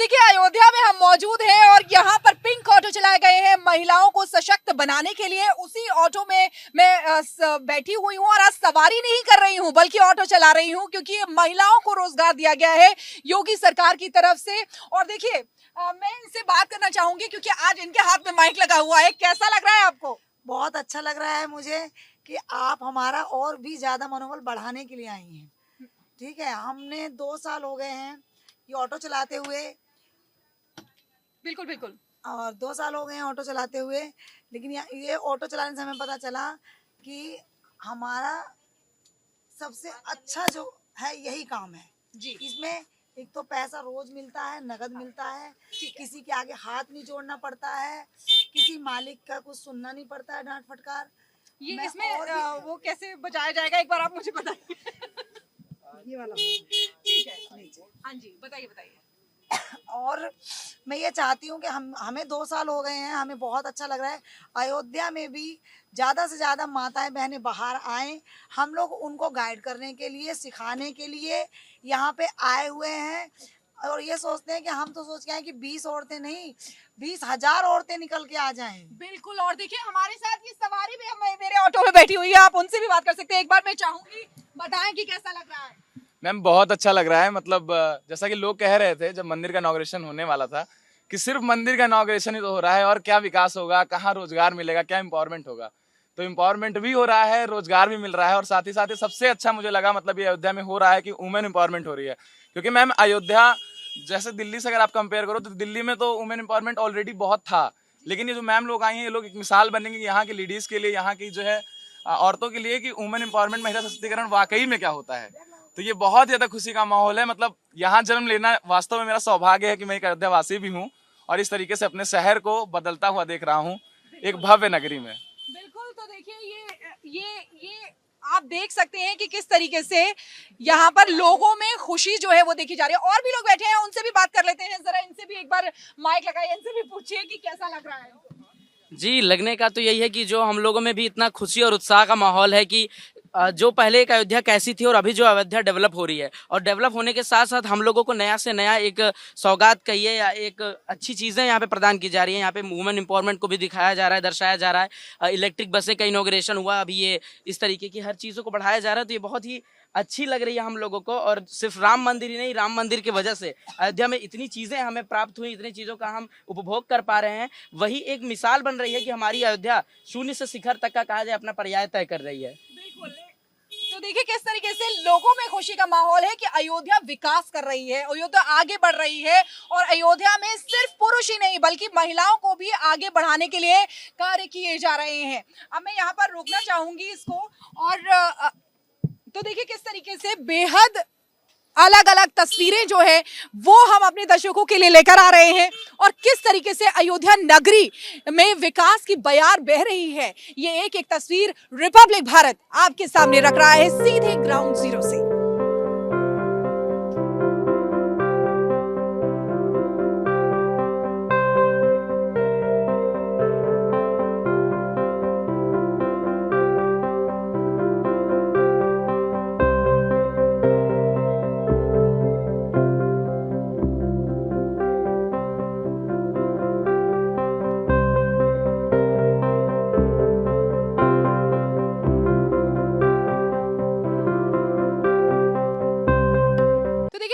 देखिए अयोध्या में हम मौजूद हैं और यहाँ पर पिंक ऑटो चलाए गए हैं महिलाओं को सशक्त बनाने के लिए। उसी ऑटो में मैं बैठी हुई हूँ और आज सवारी नहीं कर रही हूँ बल्कि ऑटो चला रही हूँ, क्योंकि महिलाओं को रोजगार दिया गया है योगी सरकार की तरफ से। और देखिए मैं इनसे बात करना चाहूंगी क्योंकि आज इनके हाथ में माइक लगा हुआ है। कैसा लग रहा है आपको? बहुत अच्छा लग रहा है मुझे कि आप हमारा और भी ज्यादा मनोबल बढ़ाने के लिए आई हैं। ठीक है, हमने 2 साल हो गए हैं ये ऑटो चलाते हुए। बिल्कुल बिल्कुल। और 2 साल हो गए हैं ऑटो चलाते हुए, लेकिन ये ऑटो चलाने से हमें पता चला कि हमारा सबसे अच्छा जो है यही काम है जी। इसमें एक तो पैसा रोज मिलता है, नगद मिलता है, किसी के आगे हाथ नहीं जोड़ना पड़ता है, किसी मालिक का कुछ सुनना नहीं पड़ता है डांट फटकार। ये इसमें वो कैसे बचाया जाएगा एक बार आप मुझे बताइए। ये वाला ठीक है, हाँ जी बताइए बताइए। और मैं ये चाहती हूँ कि हमें 2 साल हो गए हैं, हमें बहुत अच्छा लग रहा है। अयोध्या में भी ज़्यादा से ज़्यादा माताएं बहनें बाहर आएं, हम लोग उनको गाइड करने के लिए, सिखाने के लिए यहाँ पे आए हुए हैं। और ये सोचते हैं कि हम तो सोच के आए कि 20 औरतें नहीं, 20,000 औरतें निकल के आ जाएं। बिल्कुल। और देखिए हमारे साथ ये सवारी भी हम मेरे ऑटो में बैठी हुई है, आप उनसे भी बात कर सकते हैं। एक बार मैं चाहूंगी बताएं कि कैसा लग रहा है। मैम बहुत अच्छा लग रहा है। मतलब जैसा कि लोग कह रहे थे जब मंदिर का इनॉग्रेशन होने वाला था कि सिर्फ मंदिर का इनॉग्रेशन ही तो हो रहा है और क्या विकास होगा, कहाँ रोजगार मिलेगा, क्या एम्पावरमेंट होगा। तो एम्पावरमेंट भी हो रहा है, रोजगार भी मिल रहा है और साथ ही सबसे अच्छा मुझे लगा मतलब ये अयोध्या में हो रहा है कि वुमेन एम्पावरमेंट हो रही है। क्योंकि मैम अयोध्या जैसे दिल्ली से अगर आप कंपेयर करो तो दिल्ली में तो वुमेन एम्पावरमेंट ऑलरेडी बहुत था, लेकिन ये जो मैम लोग आई हैं ये लोग एक मिसाल बनेंगे यहाँ की लेडीज के लिए, यहाँ की जो है औरतों के लिए कि वुमेन एम्पावरमेंट, महिला सशक्तिकरण वाकई में क्या होता है। तो ये बहुत ज्यादा खुशी का माहौल है। मतलब यहाँ जन्म लेना वास्तव में मेरा सौभाग्य है कि मैं एक अयोध्यावासी भी हूँ और इस तरीके से अपने शहर को बदलता हुआ देख रहा हूँ एक भव्य नगरी में। बिल्कुल। तो देखिए ये आप देख सकते हैं कि किस तरीके से यहाँ पर लोगों में खुशी जो है वो देखी जा रही है। और भी लोग बैठे हैं, उनसे भी बात कर लेते हैं। जरा इनसे भी एक बार माइक लगाइए, इनसे भी पूछिए कि कैसा लग रहा है। जी, लगने का तो यही है कि जो हम लोगों में भी इतना खुशी और उत्साह का माहौल है कि जो पहले एक अयोध्या कैसी थी और अभी जो अयोध्या डेवलप हो रही है, और डेवलप होने के साथ साथ हम लोगों को नया से नया एक सौगात कहिए या एक अच्छी चीज़ें यहाँ पे प्रदान की जा रही है। यहाँ पे वुमेन एम्पावरमेंट को भी दिखाया जा रहा है, दर्शाया जा रहा है। इलेक्ट्रिक बसें का इनॉग्रेशन हुआ, अभी ये इस तरीके की हर चीज़ों को बढ़ाया जा रहा है। तो ये बहुत ही अच्छी लग रही है हम लोगों को। और सिर्फ राम मंदिर ही नहीं, राम मंदिर की वजह से अयोध्या में इतनी चीज़ें हमें प्राप्त हुई, इतनी चीज़ों का हम उपभोग कर पा रहे हैं। वही एक मिसाल बन रही है कि हमारी अयोध्या शून्य से शिखर तक का कहा जाए अपना पर्याय तय कर रही है। बिल्कुल। तो देखिए किस तरीके से लोगों में खुशी का माहौल है कि अयोध्या विकास कर रही है, अयोध्या आगे बढ़ रही है। और अयोध्या में सिर्फ पुरुष ही नहीं बल्कि महिलाओं को भी आगे बढ़ाने के लिए कार्य किए जा रहे हैं। अब मैं यहाँ पर रोकना चाहूंगी इसको। और तो देखिए किस तरीके से बेहद अलग अलग तस्वीरें जो है वो हम अपने दर्शकों के लिए लेकर आ रहे हैं और किस तरीके से अयोध्या नगरी में विकास की बयार बह रही है। ये एक एक तस्वीर रिपब्लिक भारत आपके सामने रख रहा है सीधे ग्राउंड जीरो से।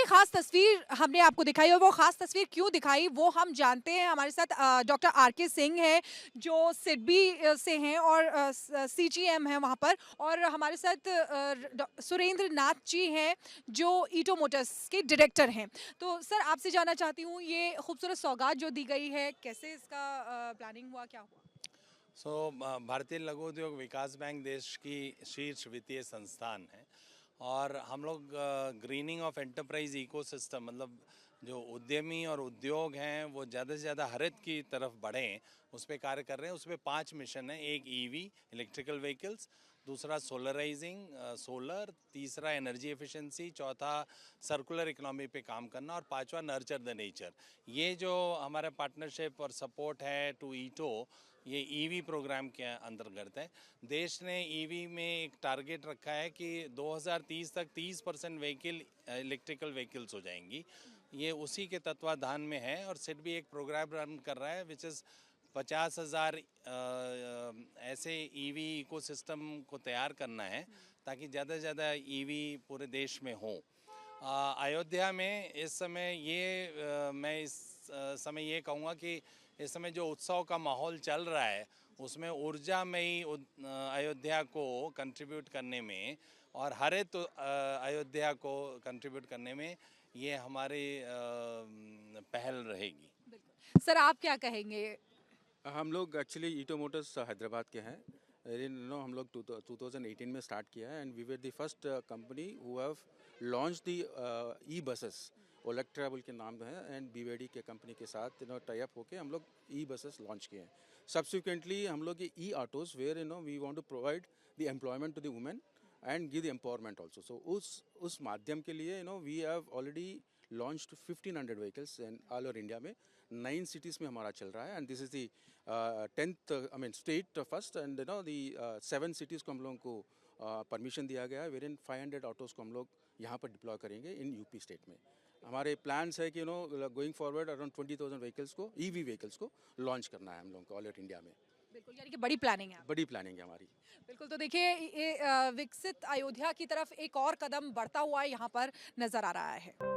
खास तस्वीर हमने आपको दिखाई और वो खास तस्वीर क्यों दिखाई वो हम जानते हैं। हमारे साथ डॉक्टर आर.के. सिंह हैं जो सिडबी से हैं और सीजीएम हैं वहाँ पर। और हमारे साथ सुरेंद्र नाथ जी हैं जो ईटो मोटर्स के डायरेक्टर हैं। तो सर आपसे जानना चाहती हूँ ये खूबसूरत सौगात जो दी गई है, कैसे इसका प्लानिंग हुआ, क्या हुआ? भारतीय लघु उद्योग विकास बैंक देश की शीर्ष वित्तीय संस्थान है और हम लोग ग्रीनिंग ऑफ एंटरप्राइज इकोसिस्टम, मतलब जो उद्यमी और उद्योग हैं वो ज़्यादा से ज़्यादा हरित की तरफ बढ़ें, उस पर कार्य कर रहे हैं। उसमें 5 मिशन हैं। एक ईवी इलेक्ट्रिकल व्हीकल्स, दूसरा सोलराइजिंग सोलर, तीसरा एनर्जी एफिशिएंसी, चौथा सर्कुलर इकोनॉमी पे काम करना और पांचवा नर्चर द नेचर। ये जो हमारा पार्टनरशिप और सपोर्ट है टू ईटो, ये ईवी प्रोग्राम के अंतर्गत है। देश ने ईवी में एक टारगेट रखा है कि 2030 तक 30% व्हीकल इलेक्ट्रिकल व्हीकल्स हो जाएंगी। ये उसी के तत्वाधान में है और सिट भी एक प्रोग्राम रन कर रहा है विच इज़ 50,000 ऐसे ईवी इकोसिस्टम को तैयार करना है ताकि ज़्यादा से ज़्यादा ईवी पूरे देश में हो। अयोध्या में इस समय मैं इस समय ये कहूँगा कि इस समय जो उत्सव का माहौल चल रहा है उसमें ऊर्जामयी अयोध्या को कंट्रीब्यूट करने में और हरित अयोध्या को कंट्रीब्यूट करने में ये हमारी पहल रहेगी। सर आप क्या कहेंगे? हम लोग एक्चुअली ईटो मोटर्स हैदराबाद के हैं। हम लोग 2018 में स्टार्ट किया है and we were the first company who have launch the e buses. ओलेक्ट्राबल के नाम है एंड बीवेडी के कंपनी के साथ टाई अप होके हम लोग ई बसेस लॉन्च किए हैं। सब्सिक्वेंटली हम लोग ये e autos where we want to provide the employment to the women and give the empowerment also. So उस माध्यम के लिए we have already launched 1500 vehicles in all over India में 9 cities में हमारा चल रहा है and this is the 10th state first and the 7 cities को हम लोगों को परमिशन दिया गया है wherein 500 ऑटोज़ को हम लोग यहाँ पर डिप्लॉय करेंगे इन यूपी स्टेट में। हमारे प्लान्स है कि गोइंग फॉरवर्ड अराउंड 20,000 व्हीकल्स को ईवी व्हीकल्स को लॉन्च करना है हम लोगों को ऑल ओवर इंडिया में। बिल्कुल, यानी कि बड़ी प्लानिंग है। बड़ी प्लानिंग है हमारी। बिल्कुल, तो देखिए ये विकसित अयोध्या की तरफ एक और कदम बढ़ता हुआ यहाँ पर नजर आ रहा है।